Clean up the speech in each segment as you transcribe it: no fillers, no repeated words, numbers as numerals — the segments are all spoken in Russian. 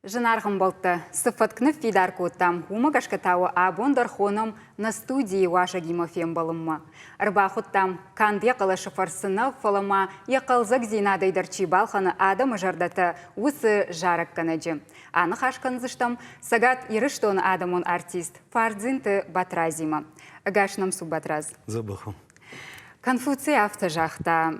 Жынарғым болты, сыфаткны фидар көттам, умагашкатауы абондар хоном на студии ваша гимофем балымма. Рбахуттам, канды қылышы фарсына фалама, яқалзак зинадайдарчи балханы адамы жардаты усы жарық канаджы. Анық ашқанзыштам, сагат ирыштон адамон артист, фардзинты батразима. Гашнам су батраз. Забахам. Конфуций автожахта,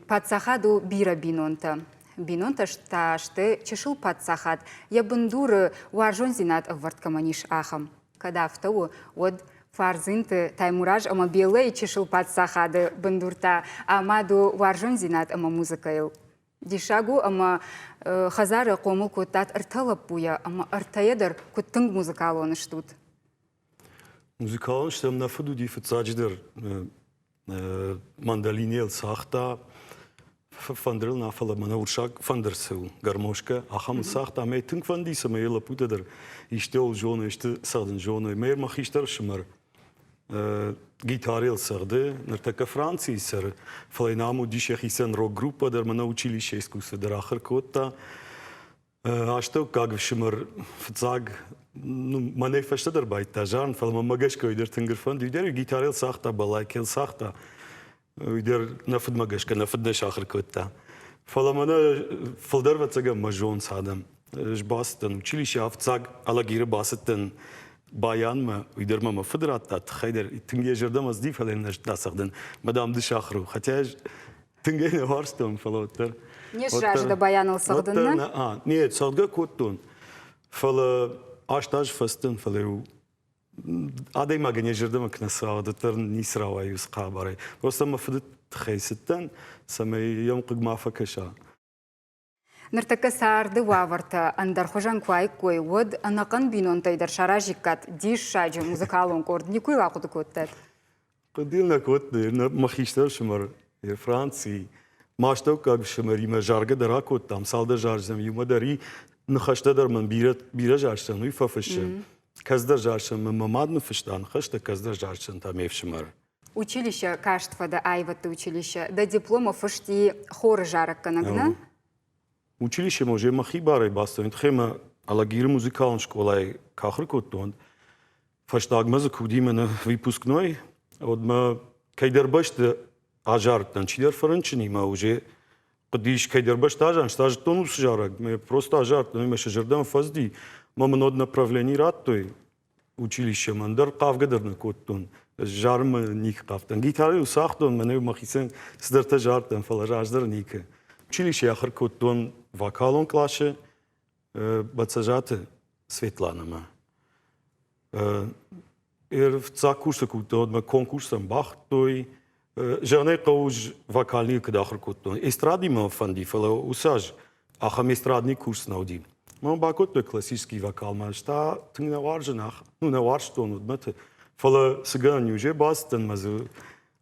подсахаду бира бинонта. Бинонта шташты чешил подсахат, я бандуры уаржон зинат варткаманиш ахам. Когда автоу, вот фарзинты таймураж ама белый чешил подсахады бандурта, амаду уаржон зинат ама музыкайл. Дишагу ама хазары комыл кутат арталап буя, ама артаедер куттынг музыкалон штут. Музыкалон штам нафуду ди фцаjdер mandaliniel сахта. Фандрил нафала мана уршак фандерсел гармошка ахам сахта мей тинг фан диса мей ла путедер иштел жона иште саден жона мей махиштер шмар гитарил сарде нертека Франции сер флайнаму дишехисен рок группа дер мана училище искусства дер ахер котта а что как шмар фцаг ну мане фаштедер байта жан фалма магашко идер тингер фан дидер гитарил сахта балайкел сахта ويدير نفد ماجش كنا نفدناش آخر كوتا فلما فلدر وتسجى مجون سادم جباستن وشيلي شاف تساق على غير باستن بايان ما ويدير ما فدرات تخيدر تنجي جردم از دي فلين نش تاسقدن مدام دش آخرو حتى تنجي نهارستم فلوتر نيش راجد بايان الصقدن نيت صادقة كوتون فلا آشتاج فستن فلو عادي ما جنيه جردم كنا سعادتر نيسراوي يسقابري بس ما فدت خيستن سمي يوم قد ما فكشا نرتكى سارد وافرت أندر خجان كواي كوي ود أنا قن بينون تيدر شراجكات ديش شاجي موسيقالون كورد نيكوي لاقود كوتت قديلنا كوت ما خيشتر شمر فرنسي ما اشتوك أب شمر يما جارجة درا كوت أمثال در جارجم يوم داري نخشت در من بيرة جارشتن ويفافش كزدر جارشن من مماد نفشتان خشت كزدر جارشن تا ميفشمر. Училище каштва да айвата училище да диплома фашти хор жарак канагна. Училище може махи барай бастан тхема ала гир музыкалн школай кахр коттон. Фаштаг маза кудимен выпускной од ма кайдер башта ажартан чидер франчини ма уже قديش كيدر باش تاجان стаж тонус жарак мы просто ажарт мы шажердан фазди мама од направление раттой училище мандар кавгадерна коттон жарм ник кафтан гитары усахтон мене махисен сдерта жартан фалаждер ник училище ахр коттон вокалон классе бацажате Светлана в ца курса коттон ма конкурсам бахтой Жане кауж вокальный кадахр коттон. Эстради ма фанди фала усаж. Ахам эстрадный курс наудим. Ма бакот классический вокал ма шта тыңна варжанах. Ну на варштон удмат. Фала сыган уже бастан мазу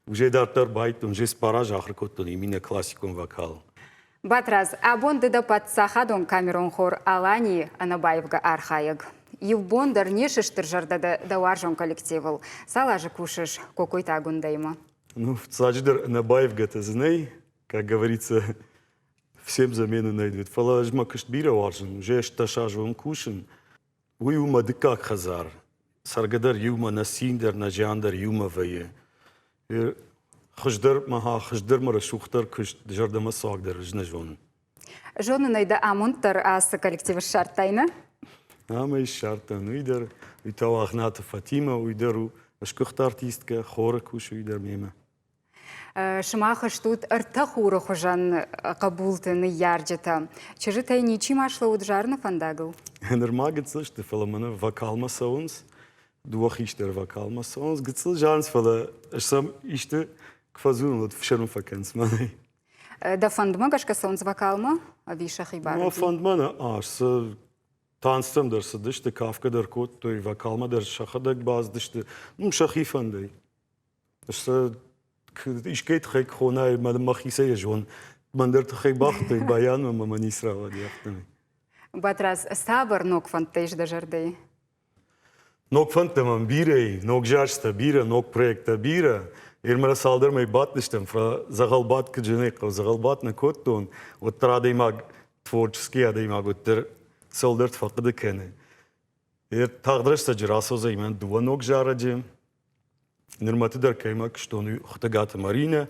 уже дартар байтон уже спараж ахр коттон именно классиком вокал. Батраз абонды да под сахадон камерон хор Алани Анабаевга архаЯг. Евбондар нешештер жардада да варжон коллективал. Салажы кушаш какой-то агундайма. Ну, в Цадждер Набаев гатазней, как говорится, всем замену найдет. Фалажма кашбира важен, уже шташажвам кушен. Вы ума дыкак хазар. Саргадар юма насиндер, наджандер юма вае. Хаждар маха, хаждар мара шухтар куш жардама сагдер, жнажон. Жоны найда амонтар аса коллектива шартайна? Ама и шартан. Уйдер, уйтава ахната Фатима, уйдеру. Ашкухта артистка, хора кушу уйдер мема. Шымаха штут артахура хожан кабултыны ярджета. Чыжытай ничим ашла уджарна фандагыл? Нормал гыцыл, что фаламана вокалма саунс, дуах иштер вокалма саунс, гыцыл жанс фала, сам иште кфазун вот в шерм факенс маны. Да фандма гашка саунс вокалма, а виша хибар. Ну фандмана, с танцем дерсы дышты, кавка дер кот, то и вокалма дер шахадак баз дышты, ну шахи фандай. Что ишкейт хек хонай мадам махисе жон мандер тхей бахты баян мама нисрава диахтами. Батрас сабар нок фантейш да жардей. Нок фантамам бирей, нок жарста бира, нок проекта бира. Ирмара салдырмай батныштым, фра загалбат кдженек, загалбат на коттон, вот традаймаг творческий, адаймаг вот soldert faqdı kene. Tağdırışsa cirasozay men duvanok jaracı. Nirmatı der kaymak što nu xtagat marina.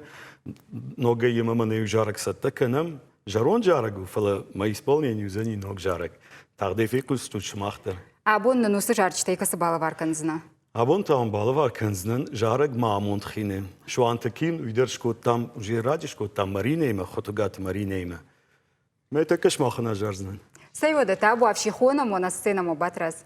Noga имама не жарак саттаканам. Жарон жарагу фала ма исполнению за ни ног жарак. Тағде фекус тут шмахтар. Абон нусы жарчтай касыбалы варканзына. Абон там балы var kanzının жарак мамонт хине. Şu antakin uyder şkottam уже ради şkottam marинейма, xotgat marинейма. Ме така шмахана жарзнан. Сайвода табу авшихона мона сцена мо батраз.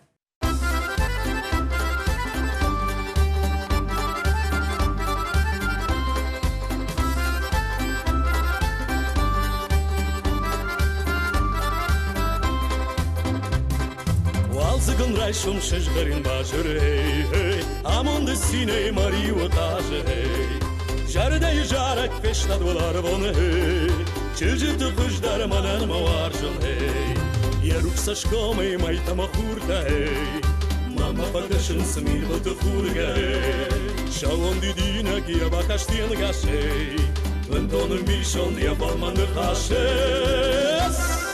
Zıgın rayşum şıjgırın başır hey hey Amon de sine mariu taşı hey Jardayı jarak feşta dolar bunu hey Çılcıtı kuşlar manan mavarjın hey Yaruk saşkomay maytama hurta hey Mama bakışın smil batı hurga hey Şalon didina giya bakaştiyan gaş hey Vıntonun mişon diya balmanı kaş hey